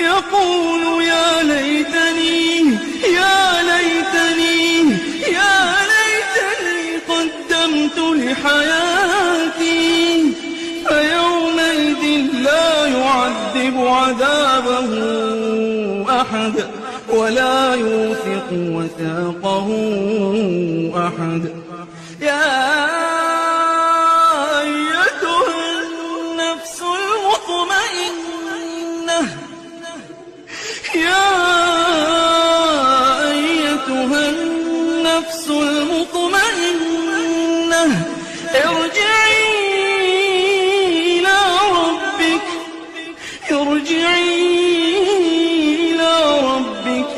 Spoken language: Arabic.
يقول يا ليتني قدمت لحياتي، فيومئذ لا يعذب عذابه أحد ولا يوثق وثاقه أحد. يا أيتها النفس المطمئنة، يا أيتها النفس المطمئنة، ارجعي إلى ربك